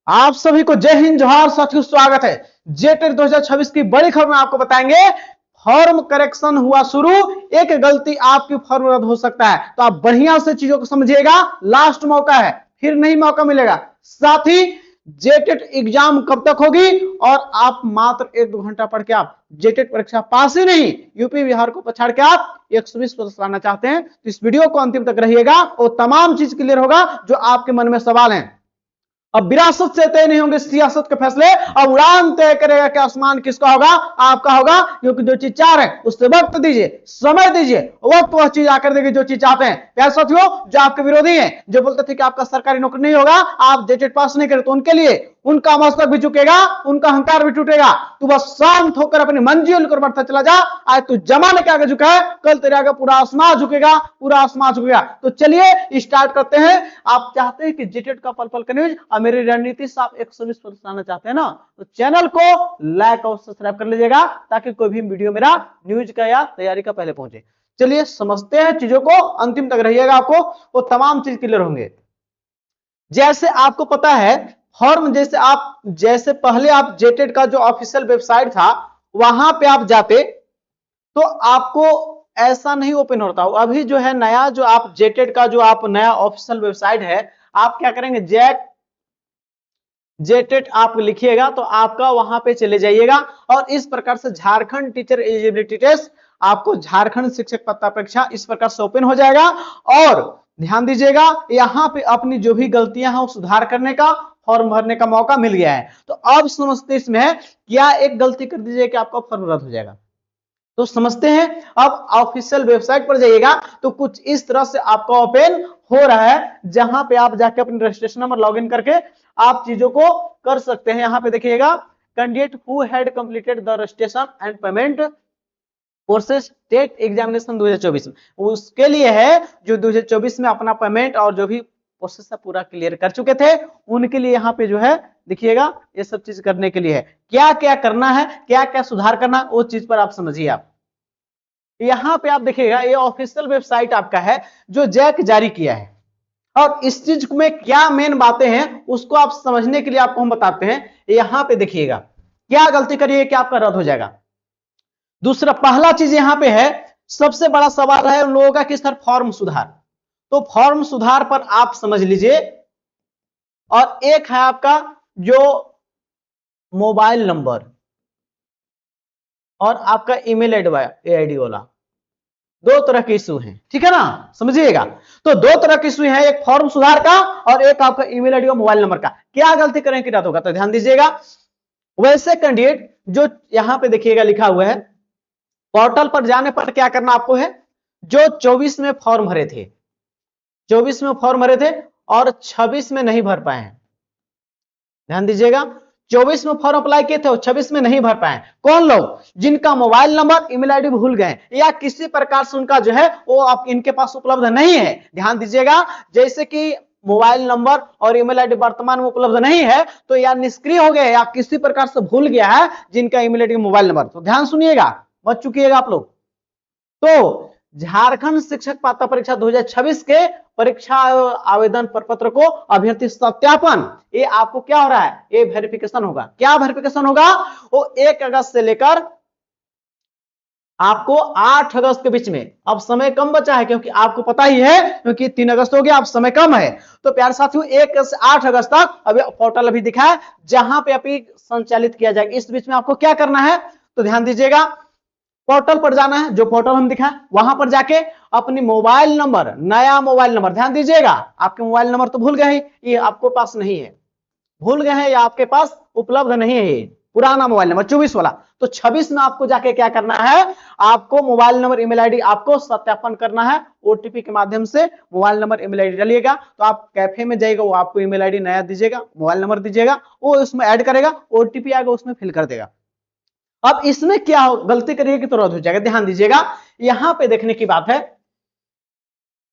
आप सभी को जय हिंद जोहार साथियों, स्वागत है। जेटेट 2026 की बड़ी खबर में आपको बताएंगे। फॉर्म करेक्शन हुआ शुरू, एक गलती आपकी फॉर्म रद्द हो सकता है, तो आप बढ़िया से चीजों को समझिएगा। लास्ट मौका है, फिर नहीं मौका मिलेगा। साथ ही जेटेट एग्जाम कब तक होगी और आप मात्र 1-2 घंटा पढ़ के आप जेटेट परीक्षा पास ही नहीं, यूपी बिहार को पछाड़ के आप 120 लाना चाहते हैं, तो इस वीडियो को अंतिम तक रहिएगा और तमाम चीज क्लियर होगा जो आपके मन में सवाल है। अब विरासत से तय नहीं होंगे सियासत के फैसले, अब उड़ान तय करेगा कि आसमान किसका होगा, आपका होगा। क्योंकि जो चीज चाह रहे हैं उससे वक्त दीजिए, समय दीजिए, वक्त वह चीज आकर देगी जो चीज चाहते हैं। प्यारे साथियों, जो आपके विरोधी हैं, जो बोलते थे कि आपका सरकारी नौकरी नहीं होगा, आप जेटेट पास नहीं करें, तो उनके लिए उनका मस्तक भी झुकेगा, उनका अहंकार भी टूटेगा। तू बस शांत होकर अपनी मंजिल पर बढ़ता चला जा। आज तू जमाने के आगे झुका है, कल तेरे आगे पूरा आसमान झुकेगा, पूरा आसमान झुकेगा। तो चलिए स्टार्ट करते हैं। आप चाहते हैं कि जेटेट का पल पल का न्यूज और मेरी रणनीति से आप 120 लाना चाहते हैं ना, तो चैनल को लाइक और सब्सक्राइब कर लीजिएगा, ताकि कोई भी वीडियो मेरा न्यूज का या तैयारी का पहले पहुंचे। चलिए समझते हैं चीजों को, अंतिम तक रहिएगा, आपको वो तमाम चीज क्लियर होंगे। जैसे आपको पता है, फॉर्म जैसे पहले आप जेटेट का जो ऑफिशियल वेबसाइट था वहां पे आप जाते तो आपको ऐसा नहीं ओपन होता। अभी जो है नया, जो आप जेटेट का जो आप नया ऑफिशियल वेबसाइट है, आप क्या करेंगे, जेटेट आप लिखिएगा तो आपका वहां पे चले जाइएगा और इस प्रकार से झारखंड टीचर एलिजिबिलिटी टेस्ट, आपको झारखंड शिक्षक पात्रता परीक्षा इस प्रकार से ओपन हो जाएगा। और ध्यान दीजिएगा, यहाँ पे अपनी जो भी गलतियां हैं वो सुधार करने का, फॉर्म भरने का मौका मिल गया है। तो अब समझते इसमें है, क्या एक गलती कर दीजिए कि आपका फॉर्म रद्द हो जाएगा। तो समझते हैं। अब ऑफिशियल वेबसाइट पर जाइएगा तो कुछ इस तरह से आपका ओपन हो रहा है, जहां पे आप जाके अपने रजिस्ट्रेशन नंबर लॉगिन करके आप चीजों को कर सकते हैं। यहां पे देखिएगा, candidate who had completed the registration and payment courses TET examination 2024, उसके लिए है जो 2024 में अपना पेमेंट और जो भी प्रोसेस पूरा क्लियर कर चुके थे, उनके लिए यहाँ पे जो है देखिएगा, ये सब चीज करने के लिए है। क्या क्या करना है, क्या क्या सुधार करना, वो चीज पर आप समझिए। आप यहाँ पे आप देखिएगा, ये ऑफिशियल वेबसाइट आपका है जो जैक जारी किया है, और इस चीज में क्या मेन बातें हैं उसको आप समझने के लिए आपको हम बताते हैं। यहाँ पे देखिएगा, क्या गलती करिए कि आपका रद्द हो जाएगा। दूसरा, पहला चीज यहाँ पे है, सबसे बड़ा सवाल है उन लोगों का कि सर फॉर्म सुधार, तो फॉर्म सुधार पर आप समझ लीजिए। और एक है आपका जो मोबाइल नंबर और आपका ईमेल आईडी वाला, दो तरह के इशू हैं, ठीक है ना, समझिएगा। तो दो तरह के इशू हैं, एक फॉर्म सुधार का और एक आपका ईमेल आईडी और मोबाइल नंबर का। क्या गलती करें कि रद्द होगा, तो ध्यान दीजिएगा। वैसे कैंडिडेट जो यहां पे देखिएगा लिखा हुआ है, पोर्टल पर जाने पर क्या करना आपको है, जो 24 में फॉर्म भरे थे, 24 में फॉर्म भरे थे और 26 में नहीं भर पाए हैं। ध्यान दीजिएगा, 24 में फॉर्म अप्लाई किए थे और 26 में नहीं भर पाए। कौन लोग, जिनका मोबाइल नंबर ईमेल आईडी भूल गए या किसी प्रकार से उनका जो है वो आप इनके पास उपलब्ध नहीं है। ध्यान दीजिएगा, जैसे कि मोबाइल नंबर और ईमेल आईडी वर्तमान में उपलब्ध नहीं है, तो या निष्क्रिय हो गए या किसी प्रकार से भूल गया है जिनका ईमेल आईडी मोबाइल नंबर, तो ध्यान सुनिएगा, बच चुकिएगा आप लोग। तो झारखंड शिक्षक पात्रता परीक्षा 2026 के परीक्षा आवेदन प्रपत्र को अभ्यर्थी सत्यापन, ये आपको क्या हो रहा है, ये वेरिफिकेशन होगा। क्या वेरिफिकेशन होगा, वो 1 अगस्त से लेकर आपको 8 अगस्त के बीच में। अब समय कम बचा है, क्योंकि आपको पता ही है, क्योंकि 3 अगस्त हो गया, अब समय कम है। तो प्यारे साथियों, 1 से 8 अगस्त तक अभी पोर्टल अभी दिखा है जहां पे अभी संचालित किया जाएगा। इस बीच में आपको क्या करना है, तो ध्यान दीजिएगा, पोर्टल पर जाना है, जो पोर्टल हम दिखा वहां पर जाके अपनी मोबाइल नंबर, नया मोबाइल नंबर, ध्यान दीजिएगा, आपके मोबाइल नंबर तो भूल गए हैं, ये आपको पास नहीं है, भूल गए हैं या आपके पास उपलब्ध नहीं है, ये पुराना मोबाइल नंबर 24 वाला। तो 26 में आपको जाके क्या करना है, आपको मोबाइल नंबर ईमेल आईडी आपको सत्यापन करना है, ओटीपी के माध्यम से मोबाइल नंबर ईमेल आईडी डालिएगा। तो आप कैफे में जाइएगा, वो आपको ईमेल आईडी नया दीजिएगा, मोबाइल नंबर दीजिएगा, वो उसमें ऐड करेगा, ओटीपी आएगा उसमें फिल कर देगा। अब इसमें क्या गलती करिएगी तो रद्द हो जाएगा। ध्यान दीजिएगा, यहां पे देखने की बात है,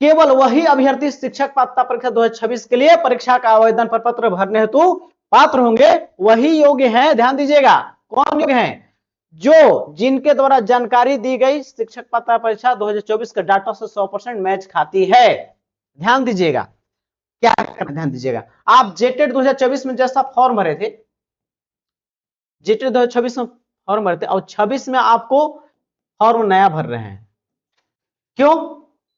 केवल वही अभ्यर्थी शिक्षक पात्रता परीक्षा 2026 के लिए परीक्षा का आवेदन प्रपत्र भरने हेतु पात्र होंगे, वही योग्य हैं। ध्यान दीजिएगा, कौन योग्य हैं, जो जिनके द्वारा जानकारी दी गई शिक्षक पात्रता परीक्षा 2024 के डाटा से 100% मैच खाती है। ध्यान दीजिएगा, क्या ध्यान दीजिएगा, आप जेटेट 2024 में जैसा फॉर्म भरे थे, जेटेट 2026 में फॉर्म भरे थे और 26 में आपको फॉर्म नया भर रहे हैं। क्यों?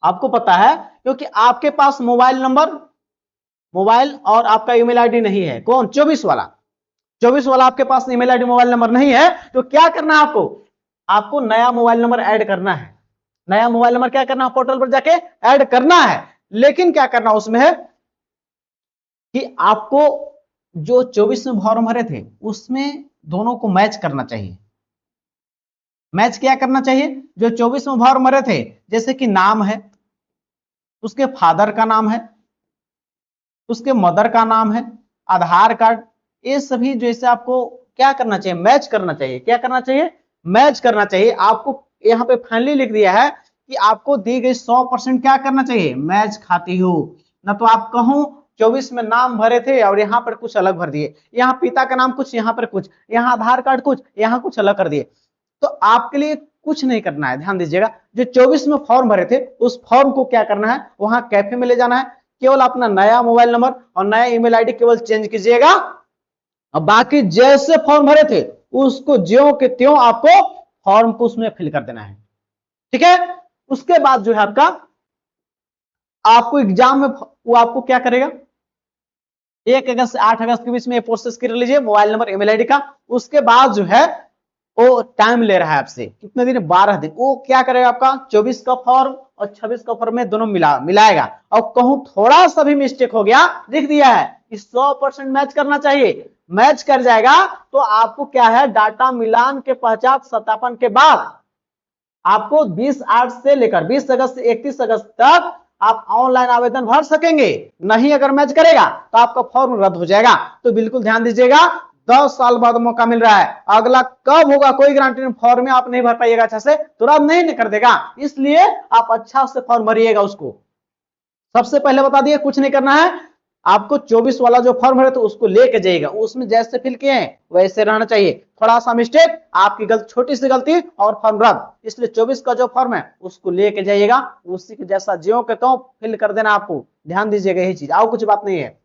आपको पता है क्योंकि आपके पास मोबाइल और आपका ईमेल आईडी नहीं है। कौन? 24 वाला आपके पास ईमेल आईडी मोबाइल नंबर नहीं है, तो क्या करना है आपको नया मोबाइल नंबर ऐड करना है। नया मोबाइल नंबर क्या करना है? पोर्टल पर जाके ऐड करना है। लेकिन क्या करना उसमें है कि आपको जो 24 में फॉर्म भरे थे उसमें दोनों को मैच करना चाहिए। मैच क्या करना चाहिए? जो 24 में फॉर्म भरे थे, जैसे कि नाम है, उसके फादर का नाम है, उसके मदर का नाम है, आधार कार्ड, ये सभी जैसे आपको क्या करना चाहिए? मैच करना चाहिए। क्या करना चाहिए? मैच करना चाहिए। आपको यहाँ पे फाइनली लिख दिया है कि आपको दी गई 100% क्या करना चाहिए? मैच खाती हो। ना तो आप कहूं 24 में नाम भरे थे और यहाँ पर कुछ अलग भर दिए, यहाँ पिता का नाम कुछ, यहाँ पर कुछ, यहाँ आधार कार्ड कुछ, यहाँ कुछ अलग कर दिए, तो आपके लिए कुछ नहीं करना है। ध्यान दीजिएगा, जो 24 में फॉर्म भरे थे उस फॉर्म को क्या करना है? वहां कैफे में ले जाना है, केवल अपना नया मोबाइल नंबर और नया ईमेल आईडी केवल चेंज कीजिएगा, और बाकी जैसे फॉर्म भरे थे उसको ज्यों के त्यों आपको फॉर्म को उसमें फिल कर देना है। ठीक है? उसके बाद जो है आपको एग्जाम में वो आपको क्या करेगा? 1 अगस्त से 8 अगस्त के बीच में प्रोसेस कर लीजिए मोबाइल नंबर ईमेल आईडी का। उसके बाद जो है वो टाइम ले रहा है आपसे कितने दिन? 12 दिन। वो क्या करेगा? आपका 24 का फॉर्म और 26 का फॉर्म में दोनों मिलाएगा, और कहूं थोड़ा सा भी मिस्टेक हो गया, लिख दिया है कि 100% मैच करना चाहिए, मैच कर जाएगा तो आपको क्या है? डाटा मिलान के पश्चात सत्यापन के बाद आपको 20/8 से लेकर 20 अगस्त से 31 अगस्त तक आप ऑनलाइन आवेदन भर सकेंगे। नहीं अगर मैच करेगा तो आपका फॉर्म रद्द हो जाएगा। तो बिल्कुल ध्यान दीजिएगा, 10 साल बाद मौका मिल रहा है। अगला कब होगा कोई गारंटी नहीं। फॉर्म में आप नहीं भर पाइएगा अच्छा से तो रद्द नहीं कर देगा, इसलिए आप अच्छा से फॉर्म भरिएगा। उसको सबसे पहले बता दिए कुछ नहीं करना है, आपको 24 वाला जो फॉर्म है तो उसको लेके जाइएगा, उसमें जैसे फिल किए हैं वैसे रहना चाहिए। थोड़ा सा मिस्टेक, आपकी गलती, छोटी सी गलती और फॉर्म रद्द, इसलिए 24 का जो फॉर्म है उसको लेके जाइएगा, उसी के जैसा ज्यों के त्यों फिल कर देना आपको। ध्यान दीजिएगा यही चीज, और कुछ बात नहीं है।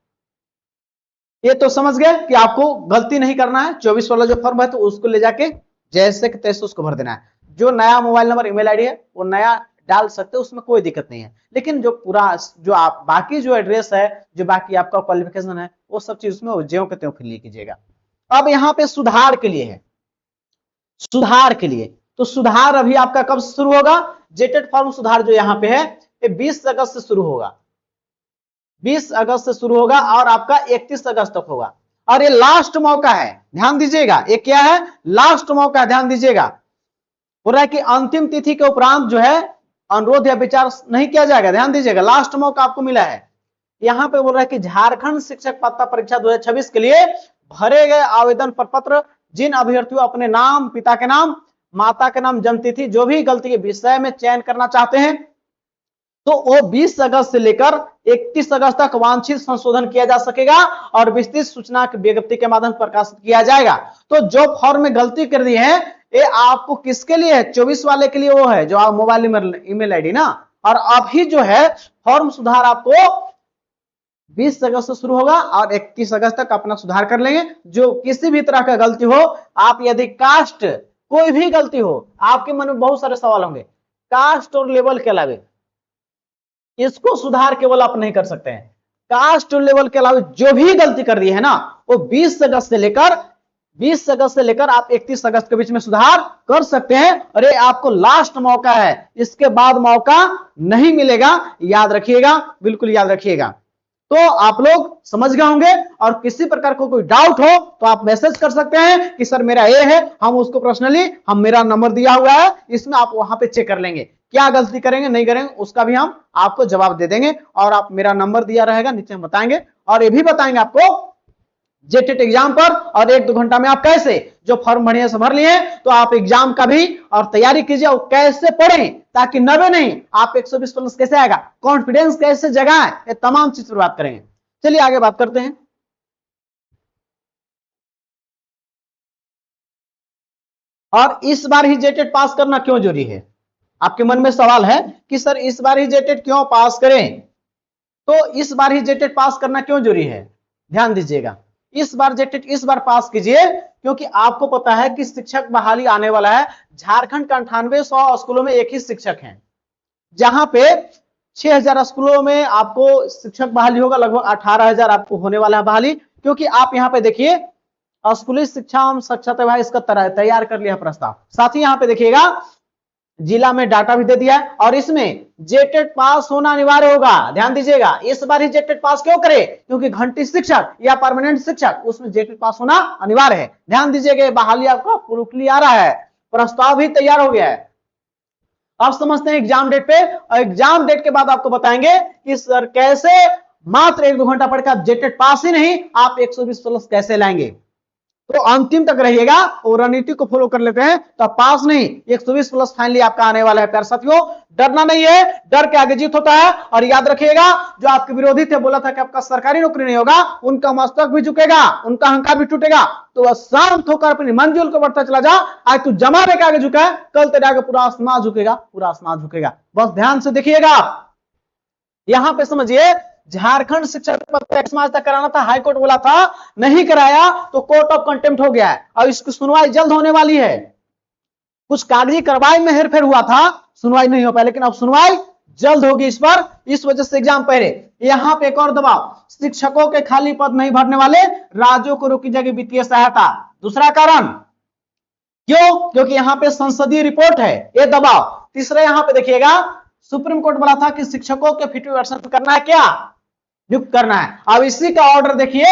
ये तो समझ गए कि आपको गलती नहीं करना है। 24 वाला जो फॉर्म है तो उसको ले जाके जैसे कि तैसे उसको भर देना है। जो नया मोबाइल नंबर ईमेल आईडी है वो नया डाल सकते हो, उसमें कोई दिक्कत नहीं है। लेकिन जो पूरा जो आप बाकी जो एड्रेस है, जो बाकी आपका क्वालिफिकेशन है, वो सब चीज उसमें ज्यों के त्यों फिल कीजिएगा। अब यहाँ पे सुधार के लिए है, सुधार के लिए तो सुधार अभी आपका कब शुरू होगा? जेटेड फॉर्म सुधार जो यहाँ पे है ये 20 अगस्त से शुरू होगा, 20 अगस्त से शुरू होगा और आपका 31 अगस्त तक होगा। और ये लास्ट मौका है, ध्यान दीजिएगा, ये क्या है? लास्ट मौका है, ध्यान दीजिएगा। बोल रहा है कि अंतिम तिथि के उपरांत जो है अनुरोध या विचार नहीं किया जाएगा। ध्यान दीजिएगा, लास्ट मौका आपको मिला है। यहाँ पे बोल रहा है कि झारखंड शिक्षक पात्रता परीक्षा 2026 के लिए भरे गए आवेदन प्रपत्र जिन अभ्यर्थियों अपने नाम, पिता के नाम, माता के नाम, जन्मतिथि जो भी गलती के विषय में चयन करना चाहते हैं तो वो 20 अगस्त से लेकर 31 अगस्त तक वांछित संशोधन किया जा सकेगा और विस्तृत सूचना की विज्ञप्ति के माध्यम प्रकाशित किया जाएगा। तो जो फॉर्म में गलती कर दी है ये आपको किसके लिए है? 24 वाले के लिए वो है जो आप मोबाइल ईमेल आईडी ना। और अभी जो है फॉर्म सुधार आपको 20 अगस्त से शुरू होगा और 31 अगस्त तक अपना सुधार कर लेंगे। जो किसी भी तरह का गलती हो, आप यदि कास्ट कोई भी गलती हो, आपके मन में बहुत सारे सवाल होंगे, कास्ट और लेवल के अलावे इसको सुधार केवल आप नहीं कर सकते हैं। कास्ट और लेवल के अलावा जो भी गलती कर दी है ना वो 20 अगस्त से लेकर आप 31 अगस्त के बीच में सुधार कर सकते हैं। अरे आपको लास्ट मौका है, इसके बाद मौका नहीं मिलेगा, याद रखिएगा, बिल्कुल याद रखिएगा। तो आप लोग समझ गए होंगे, और किसी प्रकार को कोई डाउट हो तो आप मैसेज कर सकते हैं कि सर मेरा ये है, हम उसको पर्सनली, हम मेरा नंबर दिया हुआ है इसमें आप वहां पे चेक कर लेंगे, क्या गलती करेंगे नहीं करेंगे उसका भी हम आपको जवाब दे देंगे। और आप मेरा नंबर दिया रहेगा नीचे हम बताएंगे, और ये भी बताएंगे आपको जेटेट एग्जाम पर, और 1-2 घंटा में आप कैसे जो फॉर्म बढ़िया से भर लिए तो आप एग्जाम का भी और तैयारी कीजिए, और कैसे पढ़ें ताकि 90 नहीं आप 120 प्लस कैसे आएगा, कॉन्फिडेंस कैसे जगाएं, ये तमाम चीज पर बात करेंगे। चलिए आगे बात करते हैं। और इस बार ही जेटेट पास करना क्यों जरूरी है? आपके मन में सवाल है कि सर इस बार ही जेटेट क्यों पास करें? तो इस बार ही जेटेट पास करना क्यों जरूरी है, ध्यान दीजिएगा। इस बार जेटेट इस बार पास कीजिए क्योंकि आपको पता है कि शिक्षक बहाली आने वाला है। झारखंड का 9800 स्कूलों में एक ही शिक्षक है, जहां पे 6000 स्कूलों में आपको शिक्षक बहाली होगा, लगभग 18000 आपको होने वाला है बहाली। क्योंकि आप यहाँ पे देखिए स्कूली शिक्षा एवं साक्षरता विभाग इसका तैयार कर लिया प्रस्ताव। साथ ही यहाँ पे देखिएगा जिला में डाटा भी दे दिया है और इसमें जेटेट पास होना अनिवार्य होगा। ध्यान दीजिएगा, इस बार ही जेटेट पास क्यों करे, क्योंकि घंटी शिक्षक या परमानेंट शिक्षक उसमें जेटेट पास होना अनिवार्य है। ध्यान दीजिएगा, बहाली आपका प्रूफली आ रहा है, प्रस्ताव भी तैयार हो गया है। अब समझते हैं एग्जाम डेट पे, और एग्जाम डेट के बाद आपको बताएंगे कि सर कैसे मात्र 1-2 घंटा पढ़कर आप जेटेट पास ही नहीं, आप 120 प्लस कैसे लाएंगे। तो अंतिम तक रहिएगा और रणनीति को फॉलो कर लेते हैं तो पास नहीं 120 प्लस फाइनली आपका आने वाला है। प्यारे साथियों, डरना नहीं है, डर के आगे जीत होता है। और याद रखिएगा, जो आपके विरोधी थे, बोला था कि आपका सरकारी नौकरी नहीं होगा, उनका मस्तक भी झुकेगा, उनका अहंकार भी टूटेगा। तो वह शांत होकर अपनी मंजिल को बढ़ता चला जा। आज तू जमाने के आगे झुका है, कल तेरे आगे पूरा आसमान झुकेगा, पूरा आसमान झुकेगा। बस ध्यान से देखिएगा, यहां पे समझिए झारखंड शिक्षक समाज तक कराना था, हाईकोर्ट बोला था नहीं कराया तो कोर्ट ऑफ कंटेम्प्ट हो गया है और इसकी सुनवाई जल्द होने वाली है। कुछ कागजी कार्रवाई में हेरफेर हुआ था, सुनवाई नहीं हो पाया, लेकिन अब सुनवाई जल्द होगी इस पर। इस वजह से एग्जाम पहले यहां पे एक और दबाव, शिक्षकों के खाली पद नहीं भरने वाले राज्यों को रोकी जाएगी वित्तीय सहायता। दूसरा कारण क्यों, क्योंकि यहां पे संसदीय रिपोर्ट है, ये दबाव। तीसरा यहां पे देखिएगा, सुप्रीम कोर्ट बोला था कि शिक्षकों के 50% करना है, क्या नियुक्त करना है। अब इसी का ऑर्डर देखिए,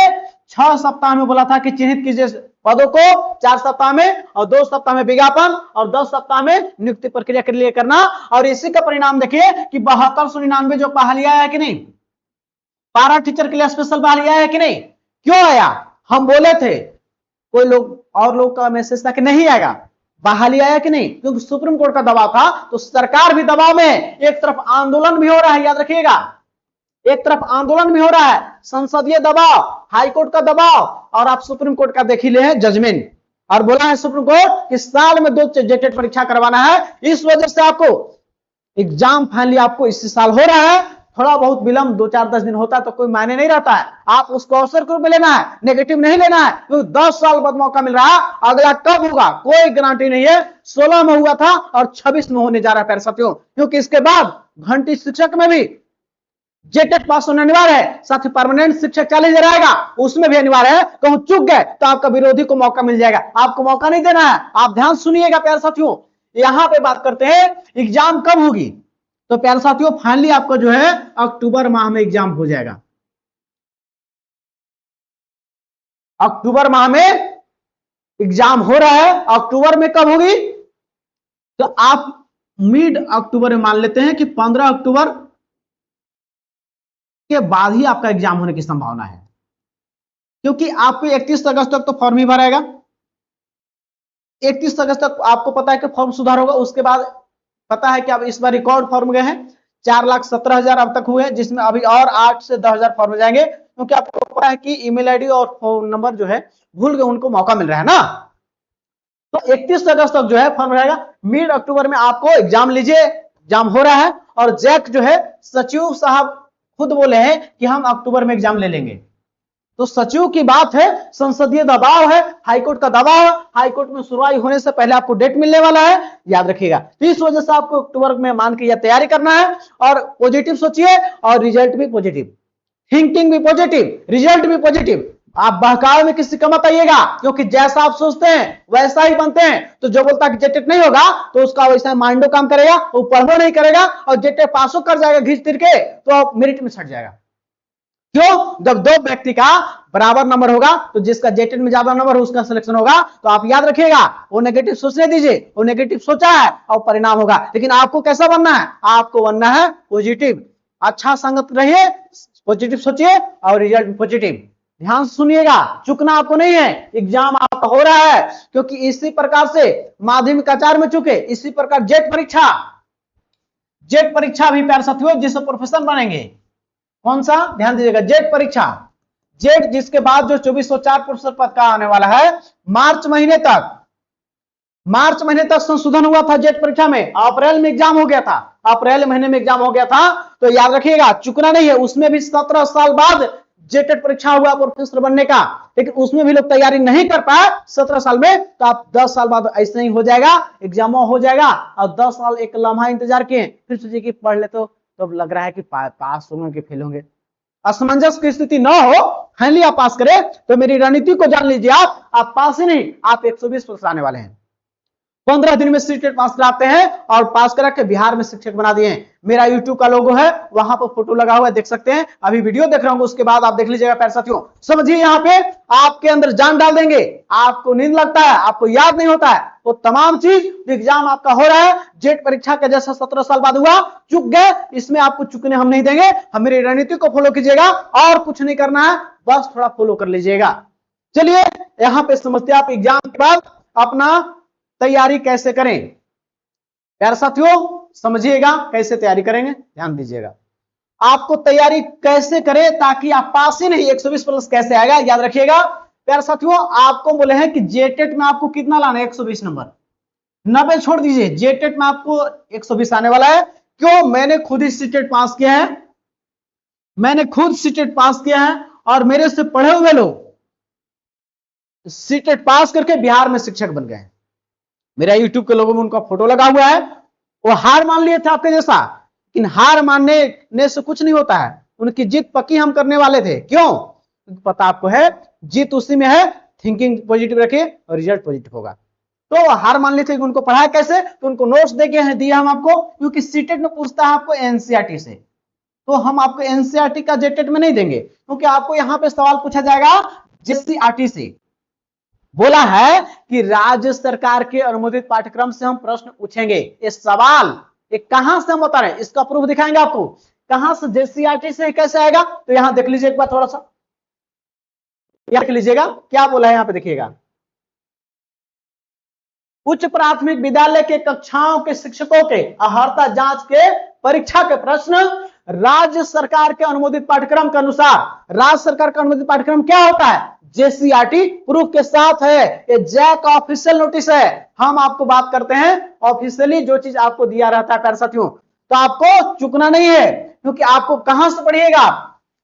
6 सप्ताह में बोला था कि चिन्हित कीजिए पदों को, 4 सप्ताह में, और 2 सप्ताह में विज्ञापन, और 10 सप्ताह में नियुक्ति प्रक्रिया के लिए करना। और इसी का परिणाम देखिए कि 7299 जो बहाली आया है कि नहीं, पारा टीचर के लिए स्पेशल बहाली आया है कि नहीं, क्यों आया, हम बोले थे, कोई लोग और लोग का मैसेज था कि नहीं आएगा, बहाली आया कि नहीं, क्योंकि सुप्रीम कोर्ट का दबाव था। तो सरकार भी दबाव में, एक तरफ आंदोलन भी हो रहा है, याद रखिएगा, एक तरफ आंदोलन भी हो रहा है, संसदीय दबाव, हाईकोर्ट का दबाव, और आप सुप्रीम कोर्ट का देख ही ले जजमेंट। और बोला है सुप्रीम कोर्ट कि साल में 2 जेटेट परीक्षा करवाना है। इस वजह से आपको एग्जाम फाइनली आपको इसी साल हो रहा है। थोड़ा बहुत विलंब 2-4-10 दिन होता है तो कोई मायने नहीं रहता है, आप उसको अवसर के रूप में लेना है, नेगेटिव नहीं लेना है, क्योंकि 10 साल बाद मौका मिल रहा है। अगला कब होगा कोई गारंटी नहीं है, 16 में हुआ था और 26 में होने जा रहा है प्यारे साथियों, क्योंकि इसके बाद घंटी शिक्षक में भी जेटेट पास होना अनिवार्य है। साथ ही परमानेंट शिक्षक 40,000 आएगा, उसमें भी अनिवार्य है। कहूं चुक गए तो आपका विरोधी को मौका मिल जाएगा, आपको मौका नहीं देना है। आप ध्यान सुनिएगा प्यारे साथियों, यहां पे बात करते हैं एग्जाम कब होगी। तो प्यारे साथियों, फाइनली आपको जो है अक्टूबर माह में एग्जाम हो जाएगा। अक्टूबर माह में एग्जाम हो रहा है। अक्टूबर में कब होगी, तो आप मिड अक्टूबर में मान लेते हैं कि 15 अक्टूबर के बाद ही आपका एग्जाम होने की संभावना है, क्योंकि आपको 31 अगस्त तक तो फॉर्म ही भरेगा। 31 अगस्त तक आपको पता है कि फॉर्म सुधार होगा। उसके बाद पता है कि अब इस बार रिकॉर्ड फॉर्म गए हैं, 4,17,000 अब तक हुए, जिसमें अभी और 8 से 10,000 फॉर्म जाएंगे, क्योंकि आपको पता है कि ईमेल आईडी और फोन नंबर जो है भूल गए, उनको मौका मिल रहा है ना। तो 31 अगस्त तक जो है फॉर्म रहेगा। मिड अक्टूबर में आपको एग्जाम लीजिए, एग्जाम हो रहा है। और जैक जो है सचिव साहब खुद बोले हैं कि हम अक्टूबर में एग्जाम ले लेंगे। तो सचिव की बात है, संसदीय दबाव है, हाईकोर्ट का दबाव है, हाईकोर्ट में सुनवाई होने से पहले आपको डेट मिलने वाला है, याद रखिएगा। तो इस वजह से आपको अक्टूबर में मान के यह तैयारी करना है। और पॉजिटिव सोचिए और रिजल्ट भी पॉजिटिव, थिंकिंग भी पॉजिटिव, रिजल्ट भी पॉजिटिव। आप बहकावे में किसी का मत आइएगा, क्योंकि जैसा आप सोचते हैं वैसा ही बनते हैं। तो जो बोलता है कि जेटेट नहीं होगा तो उसका वैसा माइंडो काम करेगा, वो पढ़ो नहीं करेगा और जेटेट पासो कर जाएगा घिस तिर के, तो मेरिट में छट जाएगा। क्यों, जब 2 व्यक्ति का बराबर नंबर होगा तो जिसका जेटेट में ज्यादा नंबर हो उसका सिलेक्शन होगा। तो आप याद रखिएगा, वो नेगेटिव सोचने दीजिए, वो नेगेटिव सोचा है और परिणाम होगा। लेकिन आपको कैसा बनना है, आपको बनना है पॉजिटिव। अच्छा संगत रहिए, पॉजिटिव सोचिए और रिजल्ट पॉजिटिव। ध्यान सुनिएगा, चुकना आपको नहीं है, एग्जाम आपका हो रहा है। क्योंकि इसी प्रकार से माध्यमिक आचार्य में चुके, इसी प्रकार जेट परीक्षा भी प्यारे साथियों जिससे प्रोफेसर बनेंगे। कौन सा, ध्यान दीजिएगा, जेट परीक्षा, जेट जिसके बाद जो 2404 प्रोफेसर पद का आने वाला है। मार्च महीने तक संशोधन हुआ था जेट परीक्षा में, अप्रैल में एग्जाम हो गया था। अप्रैल महीने में एग्जाम हो गया था, तो याद रखिएगा चुकना नहीं है। उसमें भी 17 साल बाद जेटेट परीक्षा हुआ प्रोफेसर बनने का, लेकिन उसमें भी लोग तैयारी नहीं कर पाए 17 साल में, तो आप 10 साल बाद ऐसे ही हो जाएगा, एग्जाम हो जाएगा। और 10 साल एक लम्हा इंतजार किए, फिर सोचिए कि पढ़ ले तो लग रहा है कि पास होंगे कि फेल होंगे। असमंजस की स्थिति ना हो, फाइनली आप पास करें, तो मेरी रणनीति को जान लीजिए। आप पास ही नहीं, आप 120 आने वाले हैं। 15 दिन में सीटेट पास कराते हैं और पास करा के बिहार में शिक्षक बना दिए हैं। मेरा यूट्यूब का लोगो है, वहां पर फोटो लगा हुआ है, देख सकते हैं। अभी वीडियो देख रहा हूं, उसके बाद आप देख लीजिएगा प्यारे साथियों। समझिए, यहाँ पे आपके अंदर जान डाल देंगे। आपको नींद लगता है, आपको याद नहीं होता है, वो तमाम चीज एग्जाम आपका हो रहा है जेट परीक्षा के जैसा 17 साल बाद हुआ, चुक गए, इसमें आपको चुकने हम नहीं देंगे। हम मेरी रणनीति को फॉलो कीजिएगा और कुछ नहीं करना है, बस थोड़ा फॉलो कर लीजिएगा। चलिए यहां पे समझते हैं आप एग्जाम के बाद अपना तैयारी कैसे करें। प्यारे साथियों समझिएगा कैसे तैयारी करेंगे, ध्यान दीजिएगा। आपको तैयारी कैसे करें ताकि आप पास ही नहीं 120 प्लस कैसे आएगा, याद रखिएगा। प्यारे साथियों आपको बोले हैं कि जेटेट में आपको कितना लाना है, 120 नंबर। 90 छोड़ दीजिए, जेटेट में आपको 120 आने वाला है। क्यों? मैंने खुद ही सीटेट पास किया है, मैंने खुद सीटेट पास किया है, और मेरे से पढ़े हुए लोग सीटेट पास करके बिहार में शिक्षक बन गए। मेरा यूट्यूब के लोगों में उनका फोटो लगा हुआ है। वो हार मान लिए थे आपके जैसा, लेकिन हार मानने से कुछ नहीं होता है। उनकी जीत पक्की हम करने वाले थे। क्यों? पता आपको है जीत उसी में है, थिंकिंग पॉजिटिव रखे और रिजल्ट पॉजिटिव होगा। तो हार मान लिए थे, उनको पढ़ाया कैसे, तो उनको नोट्स देके दिया हम आपको, क्योंकि सीटेट में पूछता है आपको एनसीईआरटी से, तो हम आपको एनसीईआरटी का जेटेट में नहीं देंगे, क्योंकि आपको यहां पे सवाल पूछा जाएगा जेसीईआरटी से। बोला है कि राज्य सरकार के अनुमोदित पाठ्यक्रम से हम प्रश्न पूछेंगे। ये सवाल ये कहां से हम बता रहे हैं, इसका प्रूफ दिखाएंगे आपको। कहां से, जेसीईआरटी से कैसे आएगा, तो यहां देख लीजिए एक बार, थोड़ा सा देख लीजिएगा क्या बोला है, यहां पे देखिएगा। उच्च प्राथमिक विद्यालय के कक्षाओं के शिक्षकों के अर्हता जांच के परीक्षा के प्रश्न राज्य सरकार के अनुमोदित पाठ्यक्रम के अनुसार। राज्य सरकार का अनुमोदित पाठ्यक्रम क्या होता है, जेसीईआरटी प्रूफ के साथ है। ये जैक ऑफिशियल नोटिस है। हम आपको बात करते हैं ऑफिशियली, जो चीज आपको दिया रहता है प्यारे साथियों, तो आपको चुकना नहीं है। क्योंकि आपको कहां से पढ़िएगा,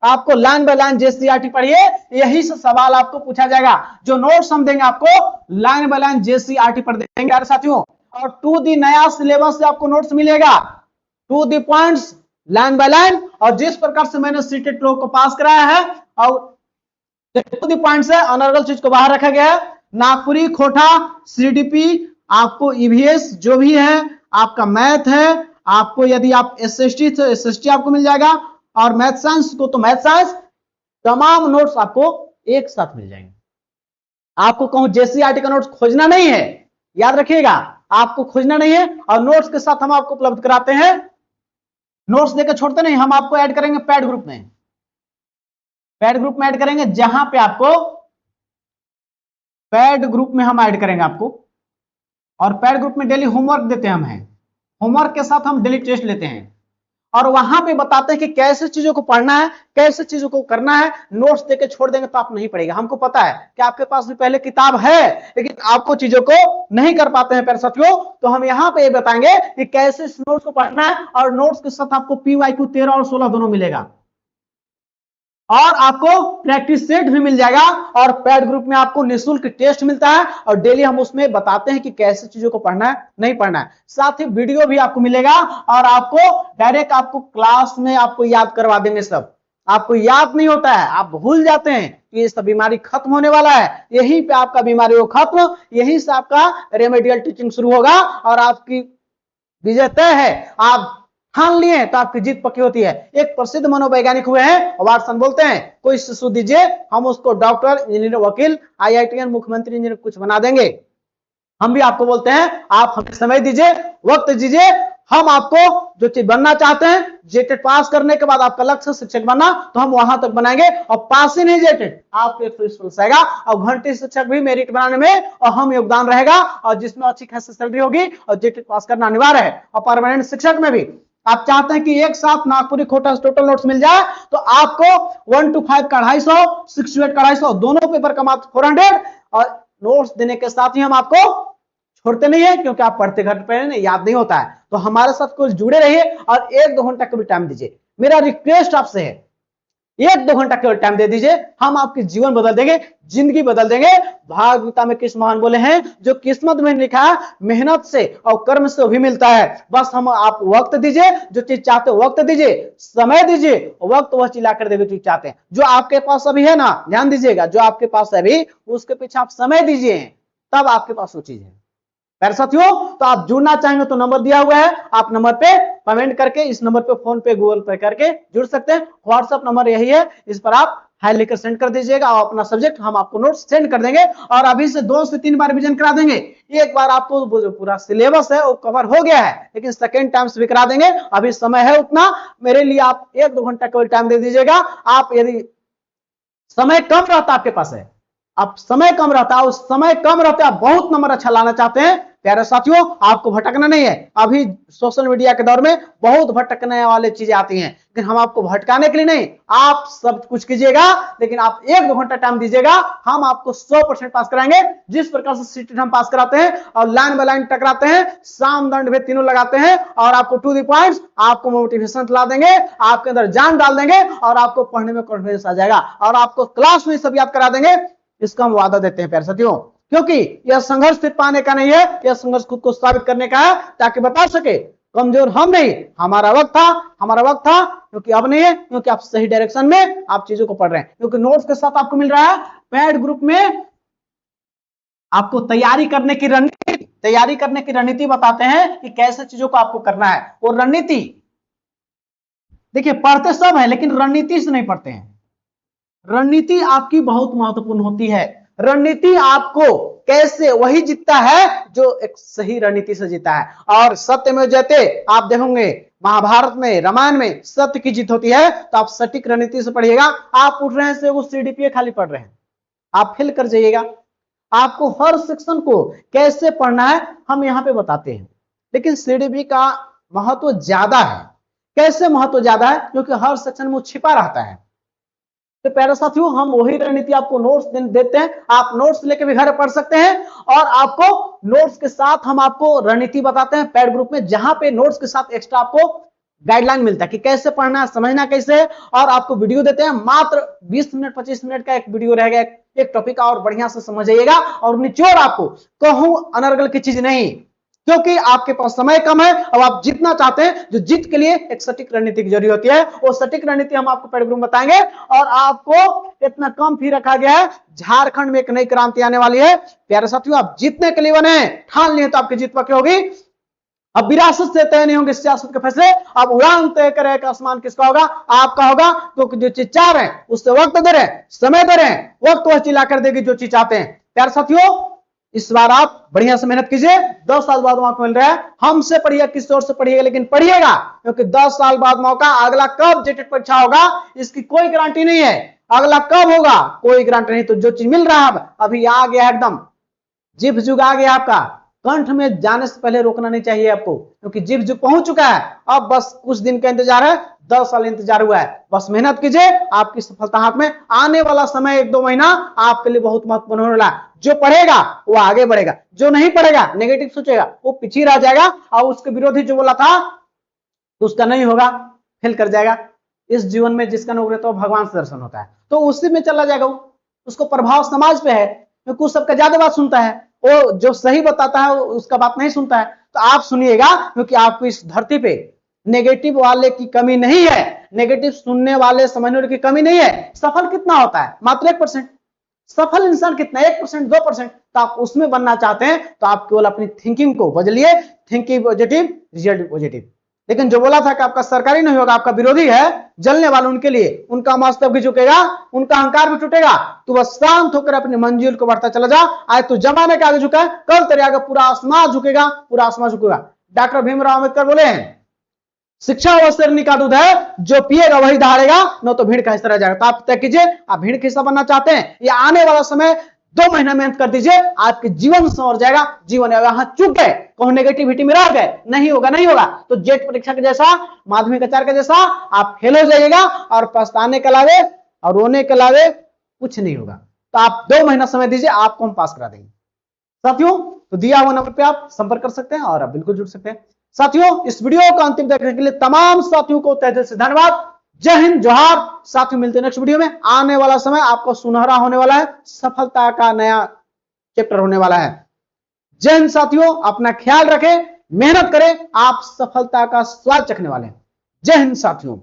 आपको लाइन बाय लाइन जेसीईआरटी पढ़िए, यही से सवाल आपको पूछा जाएगा। जो नोट्स हम देंगे आपको लाइन बाय लाइन जेसीईआरटी पर देंगे प्यारे साथियों। और टू दी नया सिलेबस से आपको नोट्स मिलेगा, to the points line by line. और जिस प्रकार से मैंने सीटेट लोग को पास कराया है, और पॉइंट्स है, अनर्गल चीज को बाहर रखा गया है। नागपुरी, खोटा, सीडीपी, आपको ईवीएस जो भी है, आपका मैथ है, आपको यदि आप एसएसटी तो एसएसटी आपको मिल जाएगा, और मैथ साइंस को तो मैथ साइंस, तमाम नोट्स आपको एक साथ मिल जाएंगे। आपको कहूं जेसीईआरटी का नोट्स खोजना नहीं है, याद रखिएगा, आपको खोजना नहीं है। और नोट्स के साथ हम आपको उपलब्ध कराते हैं, नोट्स देकर छोड़ते नहीं, हम आपको ऐड करेंगे पैड ग्रुप में। पैड ग्रुप में ऐड करेंगे, जहां पे आपको पैड ग्रुप में हम ऐड करेंगे आपको। और पैड ग्रुप में डेली होमवर्क देते हैं, हम हैं होमवर्क के साथ हम डेली टेस्ट लेते हैं, और वहां पे बताते हैं कि कैसे चीजों को पढ़ना है, कैसे चीजों को करना है। नोट्स देके छोड़ देंगे तो आप नहीं पढ़ेगा। हमको पता है कि आपके पास भी पहले किताब है, लेकिन आपको चीजों को नहीं कर पाते हैं प्यारे साथियों। तो हम यहाँ पे ये बताएंगे कि कैसे इस नोट्स को पढ़ना है, और नोट्स के साथ आपको पीवाईक्यू 13 और 16 दोनों मिलेगा, और आपको प्रैक्टिस सेट भी मिल जाएगा, और पैड ग्रुप में आपको निःशुल्क टेस्ट मिलता है, और डेली हम उसमें बताते हैं कि कैसे चीजों को पढ़ना है, नहीं पढ़ना है। साथ ही वीडियो भी आपको मिलेगा, और आपको डायरेक्ट आपको क्लास में आपको याद करवा देंगे। सब आपको याद नहीं होता है, आप भूल जाते हैं कि ये सब बीमारी खत्म होने वाला है। यहीं पे आपका बीमारी वो खत्म, यहीं से आपका रेमेडियल टीचिंग शुरू होगा, और आपकी विजय तय है। आप ठान लिए तो आपकी जीत पक्की होती है। एक प्रसिद्ध मनोवैज्ञानिक हुए हैं, वाटसन, बोलते हैं कोई शिशु दीजिए, हम उसको डॉक्टर, इंजीनियर, वकील, आईआईटीएन, मुख्यमंत्री, इंजीनियर कुछ बना देंगे। हम भी आपको बोलते हैं आप हमें समय दीजिए, वक्त दीजिए, हम आपको जो चीज बनना चाहते हैं, जेटेट पास करने के बाद आपका लक्ष्य शिक्षक बनना, तो हम वहां तक बनाएंगे। और पास ही नहीं जेटेट, आपको 120 आएगा, और घंटे शिक्षक भी मेरिट बनाने में और हम योगदान रहेगा, और जिसमें अच्छी खासी सैलरी होगी, और जेटेट पास करना अनिवार्य है। और परमानेंट शिक्षक में भी आप चाहते हैं कि एक साथ नागपुरी, खोटा टोटल नोट्स मिल जाए, तो आपको 1 to 5 का 250, 6 to 8 का 250, दोनों पेपर का मात्र 400, और नोट्स देने के साथ ही हम आपको छोड़ते नहीं है, क्योंकि आप पढ़ते घर पे नहीं, याद नहीं होता है। तो हमारे साथ कुछ जुड़े रहिए और 1-2 घंटा कभी टाइम दीजिए। मेरा रिक्वेस्ट आपसे है, 1-2 घंटा केवल टाइम दे दीजिए, हम आपके जीवन बदल देंगे, जिंदगी बदल देंगे। भागवत गीता में कृष्ण भगवान बोले हैं, जो किस्मत में लिखा है मेहनत से और कर्म से भी मिलता है। बस हम आप वक्त दीजिए, जो चीज चाहते हो वक्त दीजिए, समय दीजिए, वक्त वह चिल्ला कर देगा जो चीज चाहते हैं। जो आपके पास अभी है ना, ध्यान दीजिएगा, जो आपके पास है अभी, उसके पीछे आप समय दीजिए, तब आपके पास वो चीज है। प्यारे साथियों, तो आप जुड़ना चाहेंगे तो नंबर दिया हुआ है, आप नंबर पे कमेंट करके, इस नंबर पे फोन पे गूगल पे करके जुड़ सकते हैं। व्हाट्सएप नंबर यही है, इस पर आप हाई लिखकर सेंड कर दीजिएगा और अपना सब्जेक्ट हम आपको नोट सेंड कर देंगे और अभी से 2 से 3 बार रिवीजन करा देंगे। एक बार आपको जो पूरा सिलेबस है वो कवर हो गया है, लेकिन सेकेंड टाइम से भी करा देंगे। अभी समय है उतना, मेरे लिए आप 1-2 घंटा केवल टाइम दे दीजिएगा। आप यदि समय कम रहता आपके पास है, आप समय कम रहता है, उस समय कम रहते आप बहुत नंबर अच्छा लाना चाहते हैं, प्यारे साथियों, आपको भटकना नहीं है। अभी सोशल मीडिया के दौर में बहुत भटकने वाली चीजें आती हैं, लेकिन हम आपको भटकाने के लिए नहीं, आप सब कुछ कीजिएगा, लेकिन आप 1-2 घंटा टाइम दीजिएगा, हम आपको 100% पास कराएंगे। जिस प्रकार से सीटेट हम पास कराते हैं और लाइन बाय लाइन टकराते हैं, साम दंड भेद तीनों लगाते हैं और आपको टू द पॉइंट्स, आपको मोटिवेशन ला देंगे, आपके अंदर जान डाल देंगे और आपको पढ़ने में कॉन्फिडेंस आ जाएगा और आपको क्लास में सब याद करा देंगे। इसका हम वादा देते हैं प्यारे साथियों, क्योंकि यह संघर्ष सिर्फ पाने का नहीं है, यह संघर्ष खुद को साबित करने का है, ताकि बता सके कमजोर हम नहीं, हमारा वक्त था, क्योंकि अब नहीं है, क्योंकि आप सही डायरेक्शन में आप चीजों को पढ़ रहे हैं, क्योंकि नोट्स के साथ आपको मिल रहा है पैड ग्रुप में आपको तैयारी करने की रणनीति बताते हैं कि कैसे चीजों को आपको करना है। और रणनीति देखिए, पढ़ते सब है लेकिन रणनीति से नहीं पढ़ते हैं। रणनीति आपकी बहुत महत्वपूर्ण होती है। रणनीति आपको कैसे वही जीतता है जो एक सही रणनीति से जीता है। और सत्य में जयते आप देखोगे महाभारत में, रामायण में सत्य की जीत होती है। तो आप सटीक रणनीति से पढ़िएगा। आप उठ रहे हैं से वो सीडीपीए खाली पढ़ रहे हैं, आप फेल कर जाइएगा। आपको हर सेक्शन को कैसे पढ़ना है हम यहां पे बताते हैं, लेकिन सीडीपी का महत्व ज्यादा है। कैसे महत्व ज्यादा है? क्योंकि हर सेक्शन में छिपा रहता है। तो प्यारे साथियों, हम वही रणनीति आपको नोट्स देते हैं, आप नोट्स लेके भी घर पढ़ सकते हैं और आपको नोट्स के साथ हम आपको रणनीति बताते हैं पैड ग्रुप में, जहां पे नोट्स के साथ एक्स्ट्रा आपको गाइडलाइन मिलता है कि कैसे पढ़ना है, समझना कैसे है। और आपको वीडियो देते हैं, मात्र 20 मिनट 25 मिनट का एक वीडियो रहेगा एक टॉपिक का, और बढ़िया से समझ जाइएगा और निचोड़ आपको कहूं अनर्गल की चीज नहीं, क्योंकि आपके पास समय कम है। अब आप जितना चाहते हैं, जो जीत के लिए एक सटीक रणनीति की जरूरत होती है, वो सटीक रणनीति हम आपको पैड ग्रुप में बताएंगे। और आपको इतना कम फी रखा गया है, झारखंड में एक नई क्रांति आने वाली है। प्यारे साथियों, आप जीतने के लिए बने, ठान लिए तो आपकी जीत पक्की होगी। अब विरासत से तय नहीं होंगे सियासत के फैसले, अब उड़ान तय करेगा आसमान किसका होगा, आपका होगा। तो जो चीज चाह रहे हैं उससे वक्त दे रहे हैं, समय दे रहे हैं, वक्त वह चिल्ला कर देगी जो चीज चाहते हैं। प्यारे साथियों, इस बार आप बढ़िया से मेहनत कीजिए, 10 साल बाद मौका मिल रहा है। हमसे पढ़िए, किसी और से पढ़िएगा, लेकिन पढ़िएगा, क्योंकि 10 साल बाद मौका, अगला कब जेटेट परीक्षा होगा इसकी कोई गारंटी नहीं है। अगला कब होगा कोई गारंटी नहीं। तो जो चीज मिल रहा है अभी आ गया, एकदम जिभ जुग आ गया आपका, कंठ में जाने से पहले रोकना नहीं चाहिए आपको, क्योंकि जिभ जुग पहुंच चुका है। अब बस कुछ दिन का इंतजार है, 10 साल इंतजार हुआ है। बस मेहनत कीजिए, आपकी सफलता हाथ में। आने वाला समय 1-2 महीना आपके लिए बहुत महत्वपूर्ण होने वाला है। जो पढ़ेगा वो आगे बढ़ेगा, जो नहीं पढ़ेगा, नेगेटिव सोचेगा, वो पीछे रह जाएगा और उसके विरोधी जो बोला था तो उसका नहीं होगा, फेल कर जाएगा। इस जीवन में जिसका नौकरी तो भगवान से दर्शन होता है, तो उसी में चला जाएगा वो। उसको प्रभाव समाज पे है, क्योंकि सबका ज्यादा बात सुनता है, वो जो सही बताता है उसका बात नहीं सुनता है। तो आप सुनिएगा, क्योंकि आपको इस धरती पे नेगेटिव वाले की कमी नहीं है, नेगेटिव सुनने वाले समझने वाले की कमी नहीं है। सफल कितना होता है? मात्र 1%। सफल इंसान कितना? 1% 2%। तो आप उसमें बनना चाहते हैं तो आप केवल अपनी थिंकिंग को बदलिए, थिंकिंग पॉजिटिव, रिजल्ट पॉजिटिव। लेकिन जो बोला था कि आपका सरकारी नहीं होगा, आपका विरोधी है, जलने वाले उनके लिए, उनका मस्तक भी झुकेगा, उनका अहंकार भी टूटेगा। तू बस शांत होकर अपनी मंजिल को बढ़ता चला जा। आज तू जमाने के आगे झुका है, कल तेरे आगे पूरा आसमान झुकेगा, पूरा आसमान झुकेगा। डॉक्टर भीमराव अम्बेडकर बोले हैं, शिक्षा वो शेरनी का दूध है, जो पिएगा वही दहाड़ेगा, न तो भीड़ का हिस्सा रह जाएगा। तो आप तय कीजिए, आप भीड़ का हिस्सा बनना चाहते हैं, या आने वाला समय 2 महीना मेहनत कर दीजिए, आपके जीवन संवर जाएगा। जीवन यहां चुक गए, कहूं नेगेटिविटी में रह गए, नहीं होगा नहीं होगा, तो जेट परीक्षा के जैसा, माध्यमिक आचार्य के जैसा आप फेल हो जाइएगा और पछताने के अलावे और रोने के अलावे कुछ नहीं होगा। तो आप 2 महीना समय दीजिए, आपको हम पास करा देंगे। साथियों तो दिया हुआ नंबर पे आप संपर्क कर सकते हैं और आप बिल्कुल जुड़ सकते हैं। साथियों इस वीडियो को अंतिम देखने के लिए तमाम साथियों को तहे दिल से धन्यवाद। जय हिंद, जोहार। साथियों मिलते हैं नेक्स्ट वीडियो में। आने वाला समय आपका सुनहरा होने वाला है, सफलता का नया चैप्टर होने वाला है। जय हिंद साथियों, अपना ख्याल रखें, मेहनत करें, आप सफलता का स्वाद चखने वाले हैं। जय हिंद साथियों।